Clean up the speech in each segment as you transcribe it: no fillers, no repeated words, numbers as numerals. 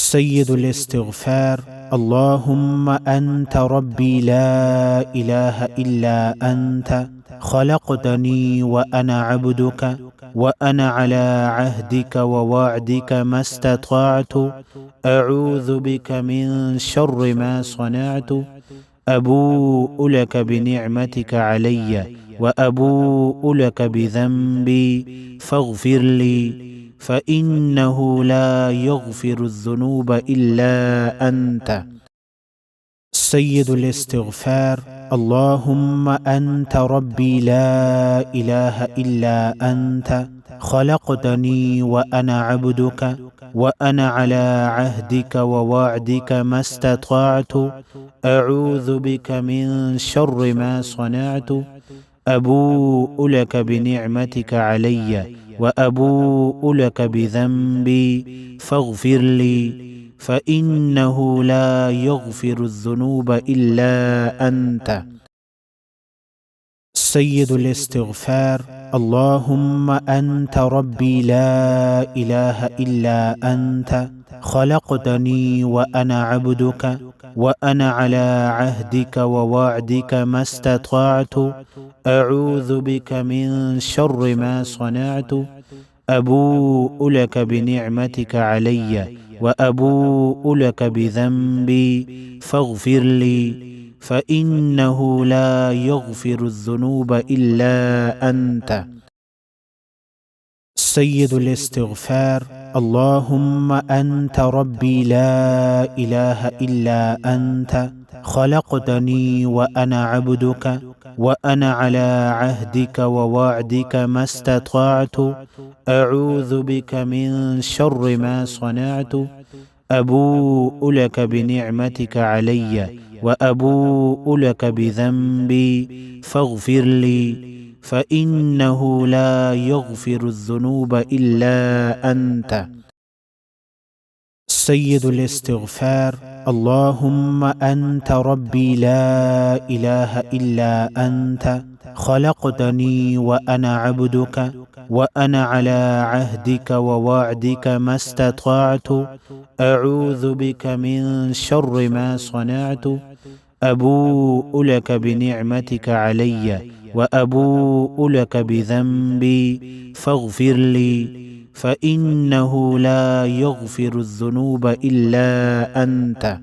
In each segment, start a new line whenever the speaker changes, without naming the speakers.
سيد الاستغفار. اللهم أنت ربي لا إله إلا أنت، خلقتني وأنا عبدك، وأنا على عهدك ووعدك ما استطعت، أعوذ بك من شر ما صنعت. أبوء لك بنعمتك علي وأبوء لك بذنبي فاغفر لي، فإنه لا يغفر الذنوب إلا أنت. سيد الاستغفار. اللهم أنت ربي لا إله إلا أنت، خلقتني وأنا عبدك، وأنا على عهدك ووعدك ما استطعت، أعوذ بك من شر ما صنعت. أبوء لك بنعمتك علي وأبوء لك بذنبي فاغفر لي، فإنه لا يغفر الذنوب إلا أنت. سيد الاستغفار. اللهم أنت ربي لا إله إلا أنت، خلقتني وأنا عبدك، وأنا على عهدك ووعدك ما استطعت، أعوذ بك من شر ما صنعت. أبوء لك بنعمتك علي وأبوء لك بذنبي فاغفر لي، فإنه لا يغفر الذنوب إلا أنت. سيد الاستغفار. اللهم أنت ربي لا إله إلا أنت، خلقتني وأنا عبدك، وأنا على عهدك ووعدك ما استطعت، أعوذ بك من شر ما صنعت. أبوء لك بنعمتك علي وأبوء لك بذنبي فاغفر لي، فإنه لا يغفر الذنوب إلا أنت. سيد الاستغفار. اللهم أنت ربي لا إله إلا أنت، خلقتني وأنا عبدك، وأنا على عهدك ووعدك ما استطعت، أعوذ بك من شر ما صنعت. أبوء لك بنعمتك علي وأبوء لك بذنبي فاغفر لي، فإنه لا يغفر الذنوب إلا أنت.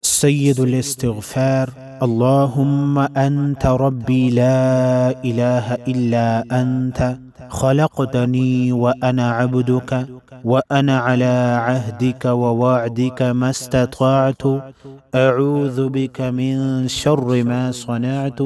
سيد الاستغفار. اللهم أنت ربي لا إله إلا أنت، خلقتني وأنا عبدك، وأنا على عهدك ووعدك ما استطعت، أعوذ بك من شر ما صنعت.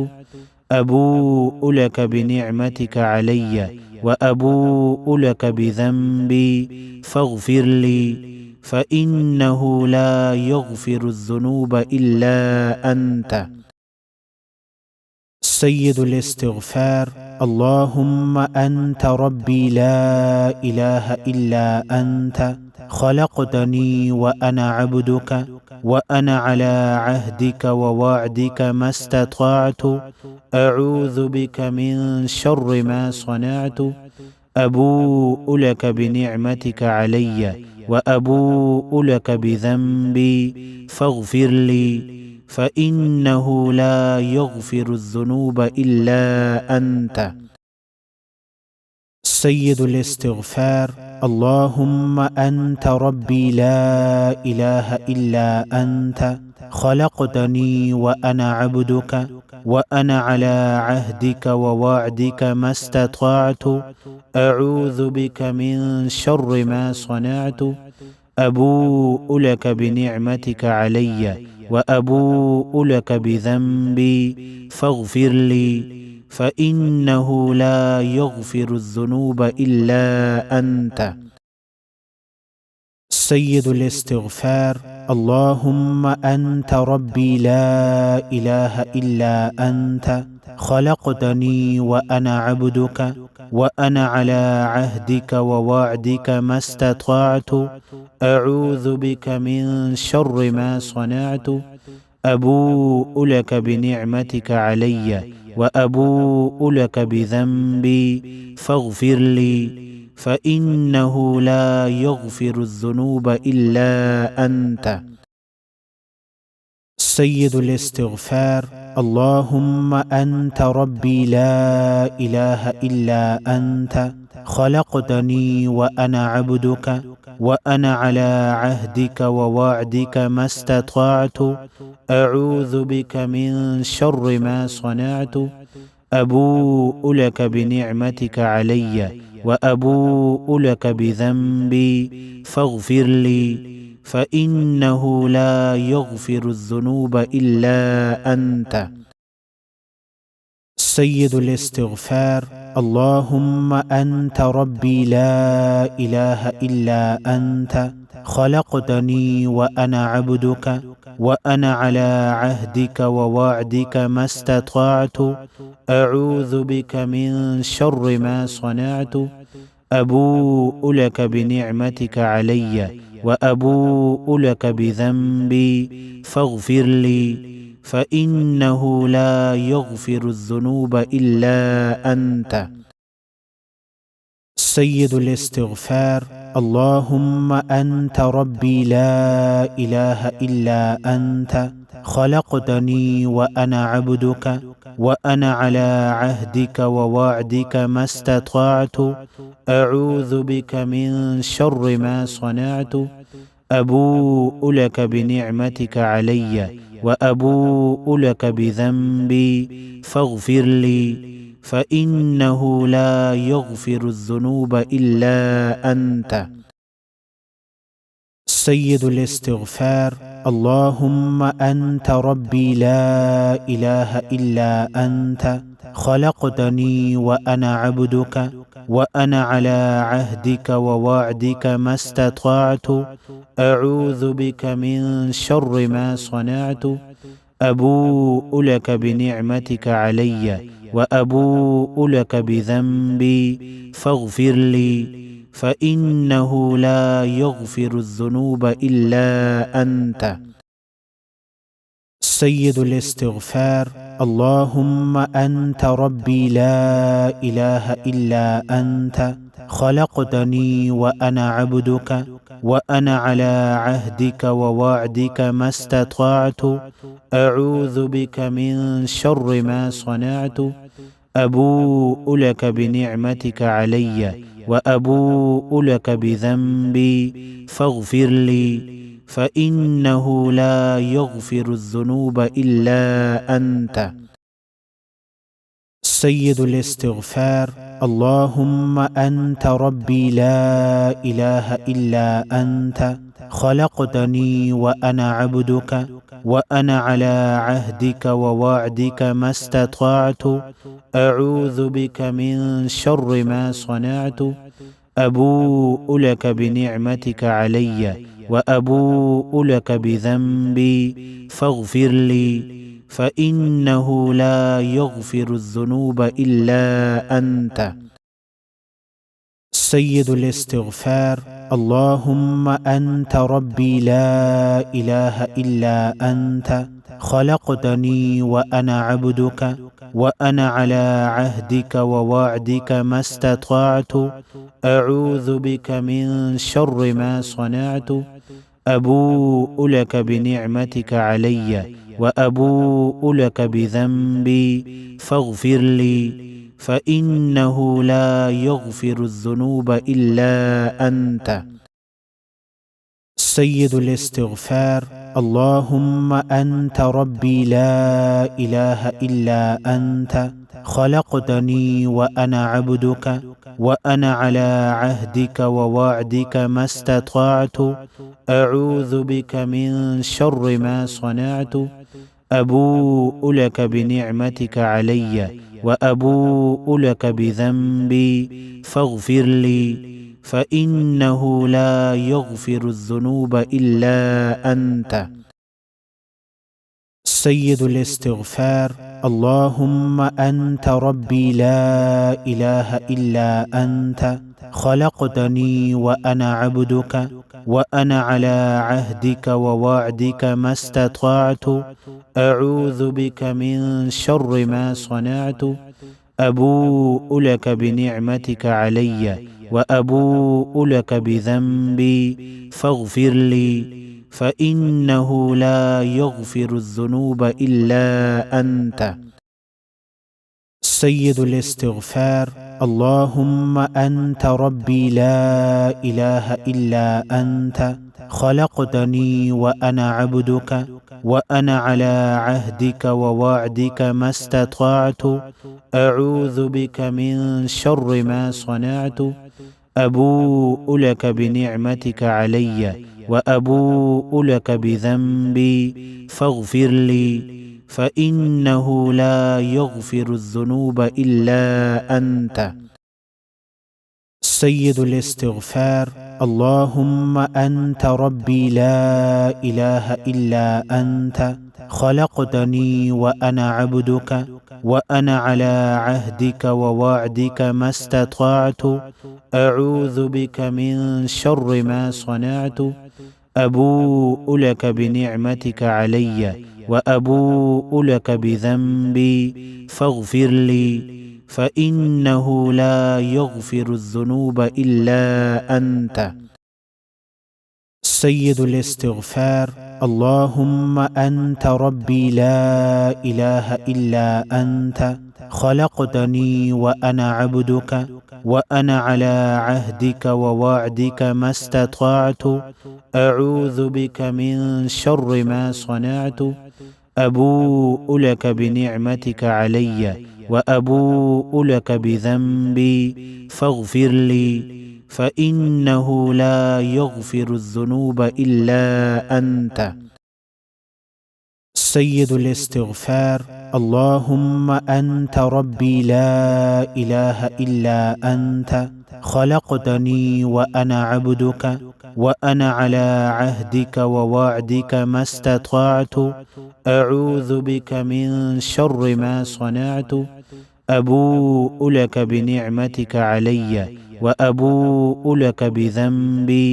أبوء لك بنعمتك علي وأبوء لك بذنبي فاغفر لي، فإنه لا يغفر الذنوب إلا أنت. سيد الاستغفار. اللهم أنت ربي لا إله إلا أنت، خلقتني وأنا عبدك، وأنا على عهدك ووعدك ما استطعت، أعوذ بك من شر ما صنعت. أبوء لك بنعمتك علي وأبوء لك بذنبي فاغفر لي، فإنه لا يغفر الذنوب إلا أنت. سيد الاستغفار. اللهم أنت ربي لا إله إلا أنت، خلقتني وأنا عبدك، وأنا على عهدك ووعدك ما استطعت، أعوذ بك من شر ما صنعت. أبوء لك بنعمتك علي وأبوء لك بذنبي فاغفر لي، فإنه لا يغفر الذنوب إلا أنت. سيد الاستغفار. اللهم أنت ربي لا إله إلا أنت، خلقتني وأنا عبدك، وأنا على عهدك ووعدك ما استطعت، أعوذ بك من شر ما صنعت. أبوء لك بنعمتك علي وأبوء لك بذنبي فاغفر لي، فإنه لا يغفر الذنوب إلا أنت. سيد الاستغفار: اللهم أنت ربي لا إله إلا أنت، خلقتني وأنا عبدك، وأنا على عهدك ووعدك ما استطعت، أعوذ بك من شر ما صنعت، أبوء لك بنعمتك علي وأبوء لك بذنبي فاغفر لي، فإنه لا يغفر الذنوب إلا أنت. سيد الاستغفار: اللهم أنت ربي لا إله إلا أنت، خلقتني وأنا عبدك، وأنا على عهدك ووعدك ما استطعت، أعوذ بك من شر ما صنعت، أبوء لك بنعمتك علي وأبوء لك بذنبي فاغفر لي، فإنه لا يغفر الذنوب إلا أنت. سيد الاستغفار: اللهم أنت ربي لا إله إلا أنت، خلقتني وأنا عبدك، وأنا على عهدك ووعدك ما استطعت، أعوذ بك من شر ما صنعت، أبوء لك بنعمتك علي وأبوء لك بذنبي فاغفر لي، فإنه لا يغفر الذنوب إلا أنت. سيد الاستغفار: اللهم أنت ربي لا إله إلا أنت، خلقتني وأنا عبدك، وأنا على عهدك ووعدك ما استطعت، أعوذ بك من شر ما صنعت، أبوء لك بنعمتك علي وأبوء لك بذنبي فاغفر لي، فإنه لا يغفر الذنوب إلا أنت. سيد الاستغفار: اللهم أنت ربي لا إله إلا أنت، خلقتني وأنا عبدك، وأنا على عهدك ووعدك ما استطعت، أعوذ بك من شر ما صنعت، أبوء لك بنعمتك علي وأبوء لك بذنبي فاغفر لي، فإنه لا يغفر الذنوب إلا أنت. سيد الاستغفار: اللهم أنت ربي لا إله إلا أنت، خلقتني وأنا عبدك، وأنا على عهدك ووعدك ما استطعت، أعوذ بك من شر ما صنعت، أبوء لك بنعمتك علي وأبوء لك بذنبي فاغفر لي، فإنه لا يغفر الذنوب إلا أنت. سيد الاستغفار: اللهم أنت ربي لا إله إلا أنت، خلقتني وأنا عبدك، وأنا على عهدك ووعدك ما استطعت، أعوذ بك من شر ما صنعت، أبوء لك بنعمتك علي وأبوء لك بذنبي فاغفر لي، فإنه لا يغفر الذنوب إلا أنت. سيد الاستغفار: اللهم أنت ربي لا إله إلا أنت، خلقتني وأنا عبدك، وأنا على عهدك ووعدك ما استطعت، أعوذ بك من شر ما صنعت، أبوء لك بنعمتك علي وأبوء لك بذنبي فاغفر لي، فإنه لا يغفر الذنوب إلا أنت. سيد الاستغفار: اللهم أنت ربي لا إله إلا أنت، خلقتني وأنا عبدك، وأنا على عهدك ووعدك ما استطعت، أعوذ بك من شر ما صنعت، أبوء لك بنعمتك علي وأبوء لك بذنبي فاغفر لي فإنه لا يغفر الذنوب إلا أنت. سيد الاستغفار: اللهم أنت ربي لا إله إلا أنت، خلقتني وأنا عبدك، وأنا على عهدك ووعدك ما استطعت، أعوذ بك من شر ما صنعت، أبوء لك بنعمتك علي وأبوء لك بذنبي فاغفر لي فإنه لا يغفر الذنوب إلا أنت. سيد الاستغفار: اللهم أنت ربي لا إله إلا أنت، خلقتني وأنا عبدك، وأنا على عهدك ووعدك ما استطعت، أعوذ بك من شر ما صنعت، أبوء لك بنعمتك علي وأبوء لك بذنبي فاغفر لي فإنه لا يغفر الذنوب إلا أنت. سيد الاستغفار: اللهم أنت ربي لا إله إلا أنت، خلقتني وأنا عبدك، وأنا على عهدك ووعدك ما استطعت، أعوذ بك من شر ما صنعت، أبوء لك بنعمتك علي وأبوء لك بذنبي فاغفر لي فإنه لا يغفر الذنوب إلا أنت. سيد الاستغفار: اللهم أنت ربي لا إله إلا أنت، خلقتني وأنا عبدك، وأنا على عهدك ووعدك ما استطعت، أعوذ بك من شر ما صنعت، أبوء لك بنعمتك علي وأبوء لك بذنبي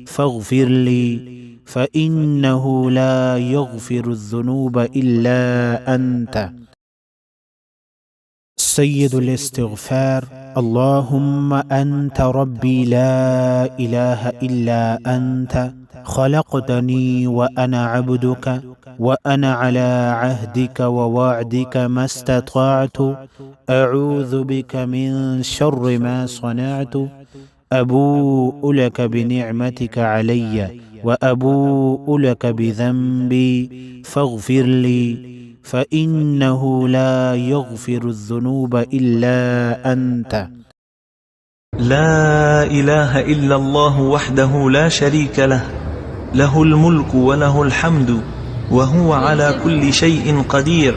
فاغفر لي فإنه لا يغفر الذنوب إلا أنت. سيد الاستغفار: اللهم أنت ربي لا إله إلا أنت، خلقتني وأنا عبدك، وأنا على عهدك ووعدك ما استطعت، أعوذ بك من شر ما صنعت، أبوء لك بنعمتك علي وأبوء لك بذنبي فاغفر لي فإنه لا يغفر الذنوب إلا أنت.
لا إله إلا الله وحده لا شريك له، له الملك وله الحمد وهو على كل شيء قدير.